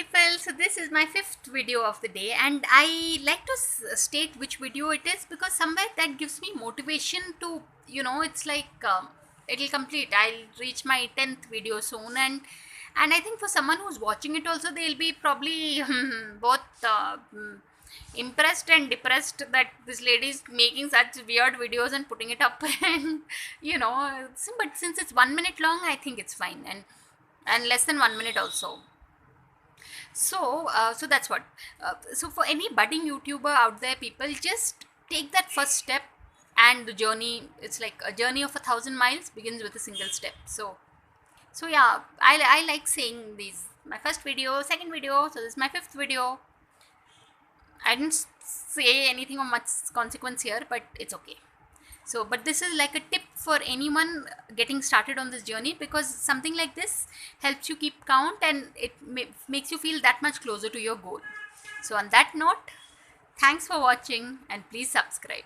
people, so this is my fifth video of the day, and I like to state which video it is because somewhere that gives me motivation to, it's like it'll complete. I'll reach my 10th video soon, and I think for someone who's watching it also, they'll be probably both impressed and depressed that this lady is making such weird videos and putting it up, and but since it's 1 minute long, I think it's fine, and less than 1 minute also. So that's what. So for any budding YouTuber out there, people just take that first step, and the journey. It's like a journey of 1,000 miles begins with a single step. So yeah, I like saying these. My first video, second video. So this is my fifth video. I didn't say anything of much consequence here, but it's okay. So, but this is like a tip for anyone getting started on this journey, because something like this helps you keep count, and it makes you feel that much closer to your goal. So on that note, thanks for watching, and please subscribe.